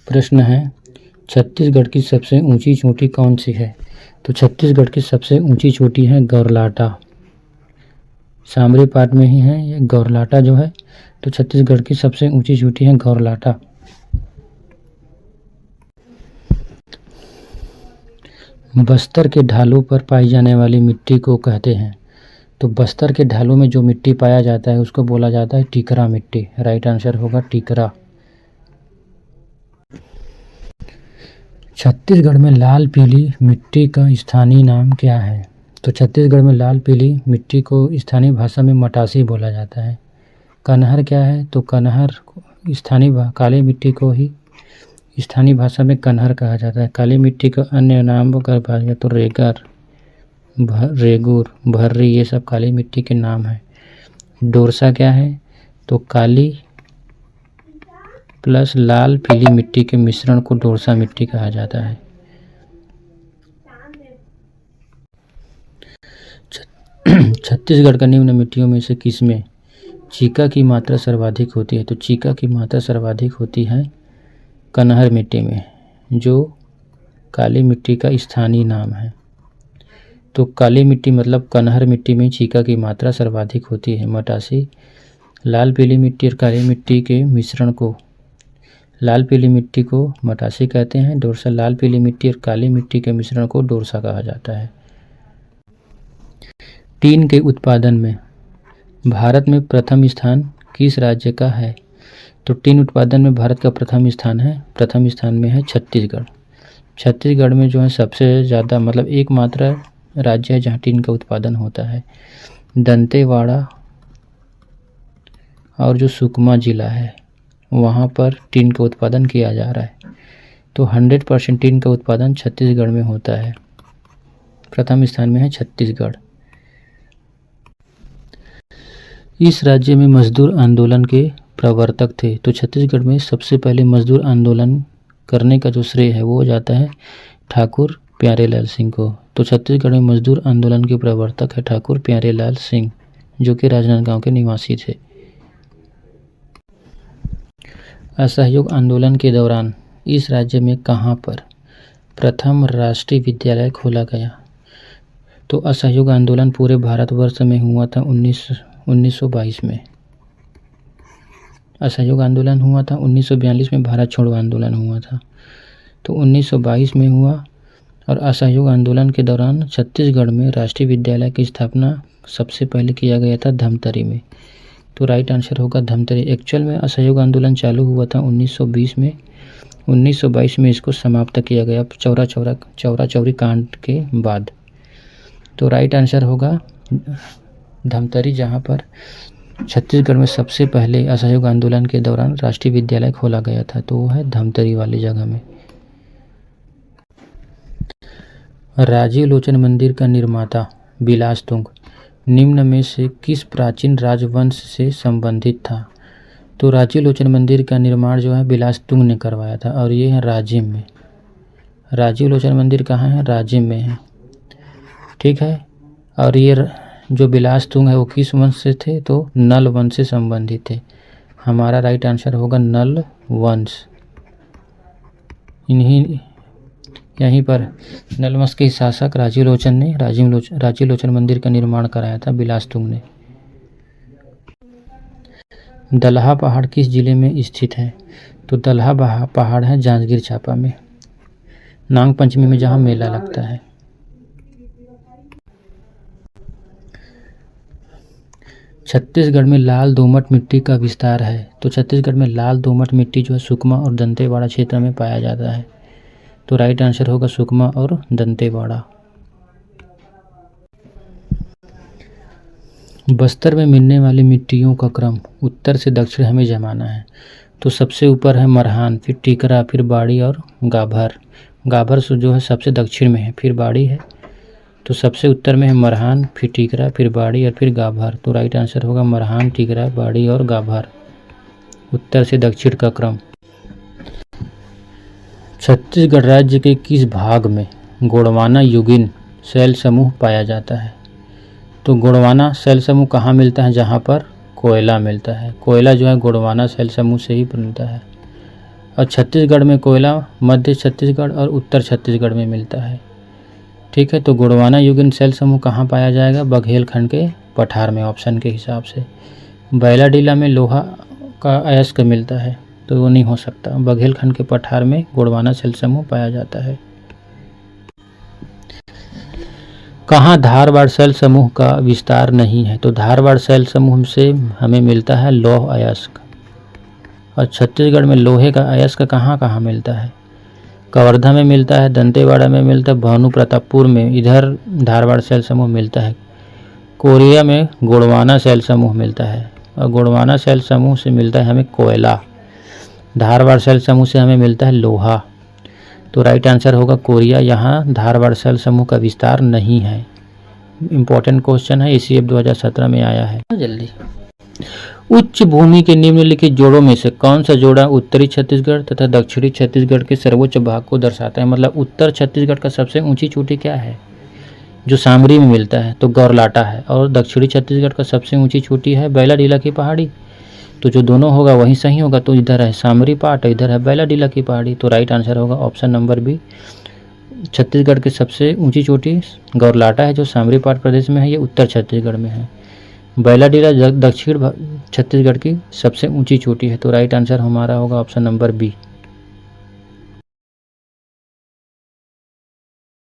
प्रश्न है, छत्तीसगढ़ की सबसे ऊंची चोटी कौन सी है? तो छत्तीसगढ़ की सबसे ऊंची चोटी है गौरलाटा। सामरी पाट में ही है ये गौरलाटा जो है, तो छत्तीसगढ़ की सबसे ऊंची चोटी है गौरलाटा। बस्तर के ढालों पर पाई जाने वाली मिट्टी को कहते हैं। तो बस्तर के ढालों में जो मिट्टी पाया जाता है उसको बोला जाता है टिकरा मिट्टी। राइट आंसर होगा टिकरा। छत्तीसगढ़ में लाल पीली मिट्टी का स्थानीय नाम क्या है? तो छत्तीसगढ़ में लाल पीली मिट्टी को स्थानीय भाषा में मटासी बोला जाता है। कनहर क्या है? तो कनहर स्थानीय काली मिट्टी को ही स्थानीय भाषा में कनहर कहा जाता है। काली मिट्टी का अन्य नाम अगर कहा जाए तो रेगर, रेगुर, भर्री, ये सब काली मिट्टी के नाम हैं। डोरसा क्या है? तो काली प्लस लाल पीली मिट्टी के मिश्रण को डोरसा मिट्टी कहा जाता है। छत्तीसगढ़ का निम्न मिट्टियों में से किसमें चीका की मात्रा सर्वाधिक होती है? तो चीका की मात्रा सर्वाधिक होती है कनहर मिट्टी में, जो काली मिट्टी का स्थानीय नाम है। तो काली मिट्टी मतलब कनहर मिट्टी में चीका की मात्रा सर्वाधिक होती है। मटासी लाल पीली मिट्टी और काली मिट्टी के मिश्रण को लाल पीली मिट्टी को मटासी कहते हैं। डोरसा लाल पीली मिट्टी और काली मिट्टी के मिश्रण को डोरसा कहा जाता है। टीन के उत्पादन में भारत में प्रथम स्थान किस राज्य का है? तो टीन उत्पादन में भारत का प्रथम स्थान में है छत्तीसगढ़। छत्तीसगढ़ में जो है सबसे ज़्यादा मतलब एकमात्र राज्य है जहाँ टीन का उत्पादन होता है। दंतेवाड़ा और जो सुकमा जिला है वहाँ पर टीन का उत्पादन किया जा रहा है। तो 100% टीन का उत्पादन छत्तीसगढ़ में होता है। प्रथम स्थान में है छत्तीसगढ़। इस राज्य में मजदूर आंदोलन के प्रवर्तक थे। तो छत्तीसगढ़ में सबसे पहले मजदूर आंदोलन करने का जो श्रेय है वो जाता है ठाकुर प्यारेलाल सिंह को। तो छत्तीसगढ़ में मजदूर आंदोलन के प्रवर्तक है ठाकुर प्यारेलाल सिंह, जो कि राजनांदगांव के निवासी थे। असहयोग आंदोलन के दौरान इस राज्य में कहाँ पर प्रथम राष्ट्रीय विद्यालय खोला गया? तो असहयोग आंदोलन पूरे भारतवर्ष में हुआ था 1922 में। असहयोग आंदोलन हुआ था 1942 में। भारत छोड़ो आंदोलन हुआ था तो 1922 में हुआ। और असहयोग आंदोलन के दौरान छत्तीसगढ़ में राष्ट्रीय विद्यालय की स्थापना सबसे पहले किया गया था धमतरी में। तो राइट आंसर होगा धमतरी। एक्चुअल में असहयोग आंदोलन चालू हुआ था 1920 में। 1922 में इसको समाप्त किया गया चौरा चौरी कांड के बाद। तो राइट आंसर होगा धमतरी, जहाँ पर छत्तीसगढ़ में सबसे पहले असहयोग आंदोलन के दौरान राष्ट्रीय विद्यालय खोला गया था। तो वो है धमतरी वाली जगह में। राजीव लोचन मंदिर का निर्माता बिलासतुंग निम्न में से किस प्राचीन राजवंश से संबंधित था? तो राजीव लोचन मंदिर का निर्माण जो है बिलासतुंग ने करवाया था और ये है राजिम में। राजीव लोचन मंदिर कहाँ है? राजिम में है, ठीक है। और ये जो बिलासतुंग है वो किस वंश से थे? तो नल वंश से संबंधित थे। हमारा राइट आंसर होगा नल वंश। यहीं पर नल वंश के शासक राजीव लोचन ने राजीव लोचन मंदिर का निर्माण कराया था बिलासतुंग ने। दलहा पहाड़ किस जिले में स्थित है? तो दलहा पहाड़ है जांजगीर चांपा में, नाग पंचमी में जहाँ मेला लगता है। छत्तीसगढ़ में लाल दोमट मिट्टी का विस्तार है। तो छत्तीसगढ़ में लाल दोमट मिट्टी जो है सुकमा और दंतेवाड़ा क्षेत्र में पाया जाता है। तो राइट आंसर होगा सुकमा और दंतेवाड़ा। बस्तर में मिलने वाली मिट्टियों का क्रम उत्तर से दक्षिण हमें जमाना है। तो सबसे ऊपर है मरहान, फिर टिकरा, फिर बाड़ी और गाभर। गाभर जो है सबसे दक्षिण में है, फिर बाड़ी है। तो सबसे उत्तर में है मरहान, फिर टिकरा, फिर बाड़ी और फिर गाभर। तो राइट आंसर होगा मरहान, टिकरा, बाड़ी और गाभर, उत्तर से दक्षिण का क्रम। छत्तीसगढ़ राज्य के किस भाग में गोंडवाना युगीन शैल समूह पाया जाता है? तो गोंडवाना शैल समूह कहाँ मिलता है? जहाँ पर कोयला मिलता है। कोयला जो है गोंडवाना शैल समूह से ही मिलता है। और छत्तीसगढ़ में कोयला मध्य छत्तीसगढ़ और उत्तर छत्तीसगढ़ में मिलता है। ठीक है, तो गोंडवाना युगीन सेल समूह कहाँ पाया जाएगा? बघेलखंड के पठार में, ऑप्शन के हिसाब से। बैलाडीला में लोहा का अयस्क मिलता है, तो वो नहीं हो सकता। बघेलखंड के पठार में गोंडवाना सेल समूह पाया जाता है। कहाँ धारवाड़ सेल समूह का विस्तार नहीं है? तो धारवाड़ सेल समूह से हमें मिलता है लौह अयस्क। और छत्तीसगढ़ में लोहे का अयस्क कहाँ कहाँ मिलता है? कवर्धा में मिलता है, दंतेवाड़ा में मिलता है, भानु प्रतापपुर में इधर धारवाड़ सेल समूह मिलता है। कोरिया में गोंडवाना सेल समूह मिलता है, और गोंडवाना सेल समूह से मिलता है हमें कोयला। धारवाड़ सेल समूह से हमें मिलता है लोहा। तो राइट आंसर होगा कोरिया। यहाँ धारवाड़ सेल समूह का विस्तार नहीं है। इम्पोर्टेंट क्वेश्चन है, ACF 2017 में आया है। जल्दी, उच्च भूमि के निम्नलिखित जोड़ों में से कौन सा जोड़ा उत्तरी छत्तीसगढ़ तथा दक्षिणी छत्तीसगढ़ के सर्वोच्च भाग को दर्शाता है? मतलब उत्तर छत्तीसगढ़ का सबसे ऊंची चोटी क्या है जो सामरी में मिलता है? तो गौरलाटा है। और दक्षिणी छत्तीसगढ़ का सबसे ऊंची चोटी है बैलाडीला की पहाड़ी। तो जो दोनों होगा वही सही होगा। तो इधर है सामरी पाट, इधर है बैलाडीला की पहाड़ी। तो राइट आंसर होगा ऑप्शन नंबर बी। छत्तीसगढ़ की सबसे ऊंची चोटी गौरलाटा है जो सामरी पाट प्रदेश में है, ये उत्तर छत्तीसगढ़ में है। बैलाडीला दक्षिण छत्तीसगढ़ की सबसे ऊंची चोटी है। तो राइट आंसर हमारा होगा ऑप्शन नंबर बी।